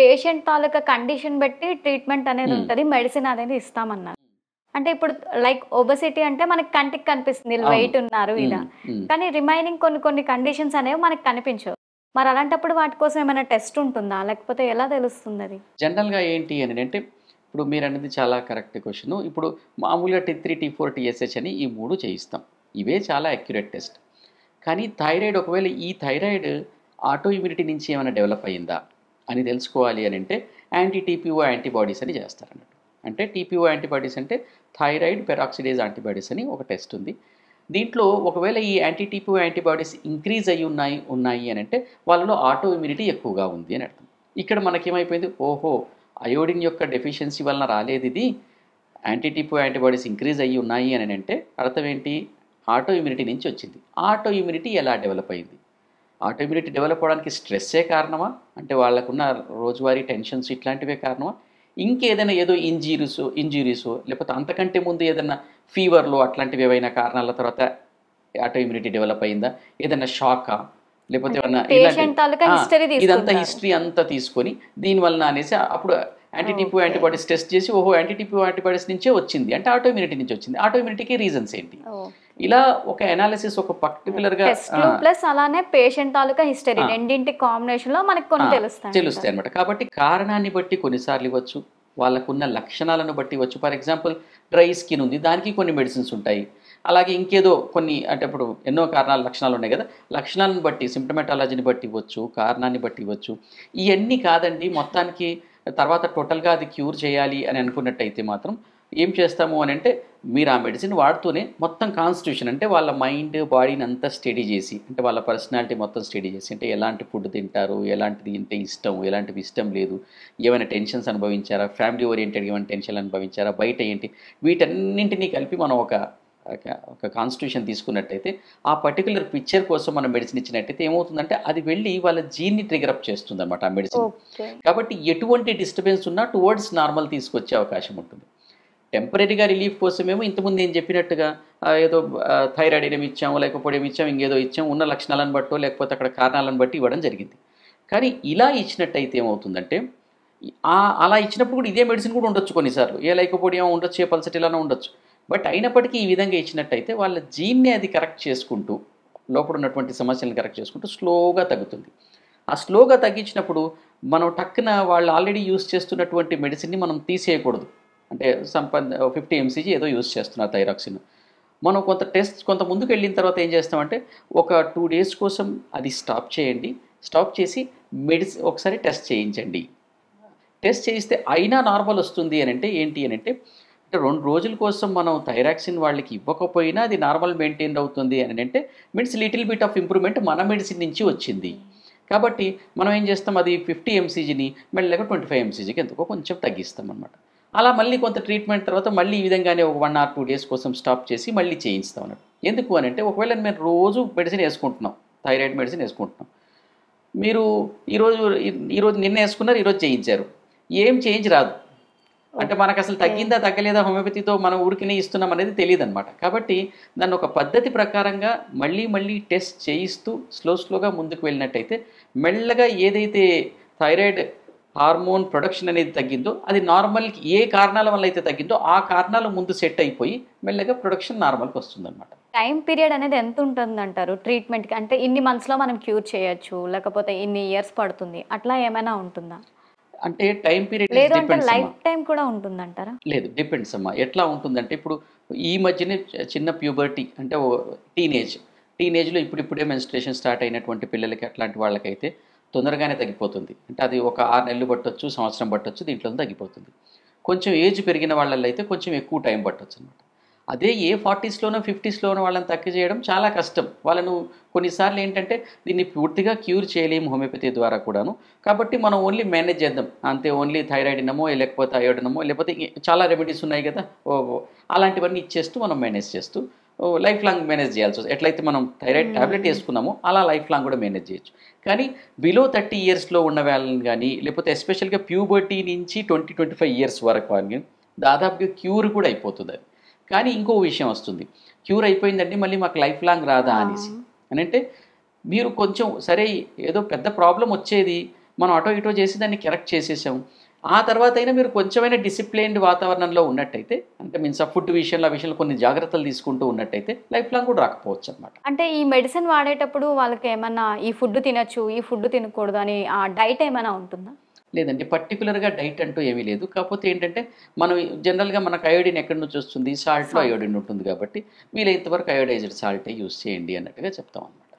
Patient తాలూకా condition బట్టి treatment అనేది ఉంటది. మెడిసిన్ అనేది ఇస్తామన్నారు. అంటే ఇప్పుడు లైక్ ఒబెసిటీ అంటే మనకి కంటికి కనిపిస్తుంది. వీళ్ళు అవును. వెయిట్ ఉన్నారు ఇదా. కానీ రిమైనింగ్ కొన్ని కొన్ని కండిషన్స్ అనేవి మనకు కనిపించవు. మరి అలాంటప్పుడు వాటి కోసం ఏమైనా టెస్ట్ ఉంటుందా? లేకపోతే ఎలా తెలుస్తుందది? జనరల్‌గా ఏంటి అనంటే, ఇప్పుడు మీరన్నది చాలా కరెక్ట్ క్వెషను. ఇప్పుడు మామూలుగా T3, T4, TSH అని ఈ 3 చేయిస్తాం. ఇవే చాలా అక్యురేట్ టెస్ట్. కానీ థైరాయిడ్ ఒకవేళ ఈ థైరాయిడ్ ఆటో ఇమ్యూనిటీ నుంచి ఏమైనా డెవలప్ అయిందా అని తెలుసుకోవాలి అనంటే యాంటీ టీపీఓ యాంటీబాడీస్ అని చేస్తారన్నట్టు. అంటే టీపీఓ యాంటీబాడీస్ అంటే థైరాయిడ్ పెరాక్సిడేజ్ యాంటీబాడీస్ అని ఒక టెస్ట్ ఉంది. దీంట్లో ఒకవేళ ఈ యాంటీ టీపీఓ యాంటీబాడీస్ ఇంక్రీజ్ అయ్యి ఉన్నాయి అనంటే వాళ్ళలో ఆటో ఇమ్యూనిటీ ఎక్కువగా ఉంది అని అర్థం. ఇక్కడ మనకేమైపోయింది, ఓహో! అయోడిన్ యొక్క డెఫిషియన్సీ వలన రాలేదు ఇది, యాంటీ టీపీఓ యాంటీబాడీస్ ఇంక్రీజ్ అయ్యి ఉన్నాయి అని అంటే అర్థం ఏంటి? ఆటో ఇమ్యూనిటీ నుంచి వచ్చింది. ఆటో ఇమ్యూనిటీ ఎలా డెవలప్ అయింది? ఆటో ఇమ్యూనిటీ డెవలప్ అవ్వడానికి స్ట్రెస్సే కారణమా? అంటే వాళ్ళకున్న రోజువారీ టెన్షన్స్ ఇట్లాంటివే కారణమా? ఇంకేదైనా ఏదో ఇంజ్యూరీసో లేకపోతే అంతకంటే ముందు ఏదైనా ఫీవర్‌లో అట్లాంటివి ఏవైనా కారణాల తర్వాత ఆటో ఇమ్యూనిటీ డెవలప్ అయిందా? ఏదైనా షాకా? లేకపోతే అంటే ఏమన్నా పేషెంట్ తాలూకా హిస్టరీ ఇదంతా తీసుకుంటారు. హిస్టరీ అంతా తీసుకొని దీనివలన అనేసి అప్పుడు anti TPO okay. Antibodies test చేసి ఓహో! యాంటీ టీపీఓ యాంటీబాడీస్ నుంచే వచ్చింది. అంటే ఆటో ఇమ్యూనిటీ నుంచి వచ్చింది. ఆటో ఇమ్యూనిటీకి రీజన్స్ ఏంటి? ఓకే. ఇలా ఒక అనాలిసిస్ ఒక పర్టిక్యులర్‌గా టెస్ట్‌లు ప్లస్ అలానే పేషెంట్ తాలూకా హిస్టరీ ఆ! రెండింటి కాంబినేషన్‌లో మనకు కొన్ని తెలుస్తాయంటారు. తెలుస్తాయన్నమాట. కాబట్టి కారణాన్ని బట్టి కొన్నిసార్లు ఇవ్వచ్చు. వాళ్ళకున్న లక్షణాలను బట్టి ఇవ్వచ్చు. ఫర్ ఎగ్జాంపుల్ డ్రై స్కిన్ ఉంది. దానికి కొన్ని మెడిసిన్స్ ఉంటాయి. అలాగే ఇంకేదో కొన్ని అంటే ఇప్పుడు ఎన్నో కారణాలు లక్షణాలు ఉన్నాయి కదా! లక్షణాలను బట్టి సింప్టమాటాలజీని బట్టి ఇవ్వచ్చు. కారణాన్ని బట్టి ఇవ్వచ్చు. ఇయన్నీ కాదండి మొత్తానికి తర్వాత టోటల్‌గా అది క్యూర్ చేయాలి అని అనుకున్నట్టయితే మాత్రం ఏం చేస్తాము అనంటే మీరు ఆ మెడిసిన్ వాడుతూనే మొత్తం కాన్స్టిట్యూషన్ అంటే వాళ్ళ మైండ్, బాడీని అంతా స్టడీ చేసి అంటే వాళ్ళ పర్సనాలిటీ మొత్తం స్టడీ చేసి అంటే ఎలాంటి ఫుడ్ తింటారు, ఎలాంటిది అంటే ఇష్టం, ఎలాంటివి ఇష్టం లేదు, ఏమైనా టెన్షన్స్ అనుభవించారా, ఫ్యామిలీ ఓరియెంటెడ్‌గా ఏమైనా టెన్షన్‌లు అనుభవించారా, బయట ఏంటి వీటన్నింటినీ కలిపి మనం ఒక కాన్స్టిట్యూషన్ తీసుకున్నట్టయితే ఆ పర్టిక్యులర్ పిక్చర్ కోసం మనం మెడిసిన్ ఇచ్చినట్టయితే ఏమవుతుందంటే అది వెళ్ళి వాళ్ళ జీన్‌ని ట్రిగ్గర్ అప్ చేస్తుందన్నమాట ఆ మెడిసిన్. ఓకే. కాబట్టి ఎటువంటి డిస్టర్బెన్స్ ఉన్నా టువర్డ్స్ నార్మల్ తీసుకొచ్చే అవకాశం ఉంటుంది. టెంపరరీగా రిలీఫ్ కోసమేమో ఇంతకుముందు నేను చెప్పినట్టుగా ఏదో థైరాయిడ్ ఏమి ఇచ్చాము, లేకపోతే ఏమి ఇచ్చాము, ఇంకేదో ఇచ్చాము, ఉన్న లక్షణాలను బట్టో లేకపోతే అక్కడ కారణాలను బట్టి ఇవ్వడం జరిగింది. కానీ ఇలా ఇచ్చినట్టయితే ఏమవుతుందంటే అలా ఇచ్చినప్పుడు కూడా ఇదే మెడిసిన్ కూడా ఉండొచ్చు కొన్నిసార్లు. ఏ లైకోపోడియం ఉండొచ్చు, ఏ పల్సటిలానో ఉండొచ్చు. బట్ అయినప్పటికీ ఈ విధంగా ఇచ్చినట్టయితే వాళ్ళ జీన్‌ని అది కరెక్ట్ చేసుకుంటూ, లోపల ఉన్నటువంటి సమస్యలను కరెక్ట్ చేసుకుంటూ స్లోగా తగ్గుతుంది. ఆ స్లోగా తగ్గించినప్పుడు మనం టక్కున వాళ్ళు ఆల్రెడీ యూజ్ చేస్తున్నటువంటి మెడిసిన్‌ని మనం తీసేయకూడదు. అంటే 50 ఎంసీజీ ఏదో యూజ్ చేస్తున్నారు థైరాక్సిన్. మనం కొంత ముందుకెళ్ళిన తర్వాత ఏం చేస్తామంటే ఒక 2 డేస్ కోసం అది స్టాప్ చేయండి. స్టాప్ చేసి ఒకసారి టెస్ట్ చేయించండి. టెస్ట్ చేయిస్తే అయినా నార్మల్ వస్తుంది అనంటే ఏంటి అనంటే, అంటే 2 రోజుల కోసం మనం థైరాక్సిన్ వాళ్ళకి ఇవ్వకపోయినా అది నార్మల్ మెయింటైన్ అవుతుంది అనంటే means little bit of improvement మన మెడిసిన్ నుంచి వచ్చింది. కాబట్టి మనం ఏం చేస్తాం అది 50 ఎంసీజీని మెల్లగా 25 ఎంసీజీకి ఎందుకో కొంచెం తగ్గిస్తామన్నమాట. అలా మళ్ళీ కొంత ట్రీట్మెంట్ తర్వాత మళ్ళీ ఈ విధంగానే ఒక 1 ఆర్ 2 డేస్ కోసం స్టాప్ చేసి మళ్ళీ చేయిస్తాం అన్నట్టు. ఎందుకు అనంటే ఒకవేళ మేము రోజు మెడిసిన్ వేసుకుంటున్నాం, థైరాయిడ్ మెడిసిన్ వేసుకుంటున్నాం. మీరు ఈరోజు నిన్న వేసుకున్నారు, ఈరోజు చేయించారు. ఏం చేంజ్ రాదు. అంటే మనకసలు తగ్గిందా తగ్గలేదా హోమియోపతితో మనం ఊరికనే ఇస్తున్నాం అనేది తెలీదనమాట. కాబట్టి దాన్ని ఒక పద్ధతి ప్రకారంగా మళ్ళీ టెస్ట్ చేయిస్తూ స్లోగా ముందుకు వెళ్ళినట్టయితే మెల్లగా ఏదైతే థైరాయిడ్ హార్మోన్ ప్రొడక్షన్ అనేది తగ్గిందో అది నార్మల్‌కి ఏ కారణాల వల్ల అయితే తగ్గిందో ఆ కారణాలు ముందు సెట్ అయిపోయి మెల్లగా ప్రొడక్షన్ నార్మల్‌కి వస్తుందనమాట. టైమ్ పీరియడ్ అనేది ఎంత ఉంటుందంటారు ట్రీట్మెంట్‌కి? అంటే ఇన్ని మంత్స్‌లో మనం క్యూర్ చేయొచ్చు. లేకపోతే ఇన్ని ఇయర్స్ పడుతుంది. అట్లా ఏమైనా ఉంటుందా? అంటే టైమ్ పీరియడ్ లేదు అంటే డిపెండ్స్ అమ్మా. లైఫ్ టైమ్ కూడా ఉంటుందంటారా? లేదు డిపెండ్స్ అమ్మా. ఎట్లా ఉంటుందంటే ఇప్పుడు ఈ మధ్యనే చిన్న ప్యూబర్టీ అంటే టీనేజ్‌లో ఇప్పుడిప్పుడే మెన్స్ట్రుయేషన్ స్టార్ట్ అయినటువంటి పిల్లలకి అట్లాంటి వాళ్ళకైతే తొందరగానే తగ్గిపోతుంది. అంటే అది ఒక 6 నెలలు పట్టొచ్చు, సంవత్సరం పట్టొచ్చు, దీంట్లో తగ్గిపోతుంది. కొంచెం ఏజ్ పెరిగిన వాళ్ళలో అయితే కొంచెం ఎక్కువ టైం పట్టొచ్చనమాట. అదే 40స్‌లోనో 50స్‌లోనో వాళ్ళని తగ్గి చేయడం చాలా కష్టం. వాళ్ళను కొన్నిసార్లు ఏంటంటే దీన్ని పూర్తిగా క్యూర్ చేయలేము హోమియోపతి ద్వారా కూడాను. కాబట్టి మనం ఓన్లీ మేనేజ్ చేద్దాం. అంతే ఓన్లీ థైరాయిడినమో లేకపోతే అయోడినమో లేకపోతే చాలా రెమెడీస్ ఉన్నాయి కదా! అలాంటివన్నీ ఇచ్చేస్తూ మనం మేనేజ్ చేస్తూ లైఫ్ లాంగ్ మేనేజ్ చేయాల్సి వస్తుంది. ఎట్లయితే మనం థైరాయిడ్ టాబ్లెట్ వేసుకున్నామో అలా లైఫ్ లాంగ్ కూడా మేనేజ్ చేయొచ్చు. కానీ బిలో 30 ఇయర్స్‌లో ఉన్న వాళ్ళని కానీ లేకపోతే ఎస్పెషల్‌గా ప్యూబర్టీ నుంచి 25 ఇయర్స్ వరకు అని దాదాపుగా క్యూర్ కూడా అయిపోతుంది అది. కానీ ఇంకో విషయం వస్తుంది. క్యూర్ అయిపోయిందండి మళ్ళీ మాకు లైఫ్ లాంగ్ రాదా అనేసి. అనంటే మీరు కొంచెం సరే ఏదో పెద్ద ప్రాబ్లమ్ వచ్చేది మనం అటో ఇటో చేసి దాన్ని కరెక్ట్ చేసేసాం. ఆ తర్వాత అయినా మీరు కొంచెమైనా డిసిప్లైన్డ్ వాతావరణంలో ఉన్నట్టయితే, అంటే మీన్స్ ఆ ఫుడ్ విషయంలో ఆ విషయంలో కొన్ని జాగ్రత్తలు తీసుకుంటూ ఉన్నట్టయితే లైఫ్ లాంగ్ కూడా రాకపోవచ్చు అనమాట. అంటే ఈ మెడిసిన్ వాడేటప్పుడు వాళ్ళకేమన్నా ఈ ఫుడ్ తినొచ్చు, ఈ ఫుడ్ తినకూడదు అని డైట్ ఏమైనా ఉంటుందా? లేదండి. పర్టిక్యులర్‌గా డైట్ అంటూ ఏమీ లేదు. కాకపోతే ఏంటంటే, మనం జనరల్‌గా మనకు అయోడిన్ ఎక్కడి నుంచి వస్తుంది? సాల్ట్‌లో సాల్ట్. అయోడిన్ ఉంటుంది కాబట్టి, వీలైనంత వరకు అయోడైజ్డ్ సాల్టే యూజ్ చేయండి అన్నట్టుగా చెప్తామనమాట.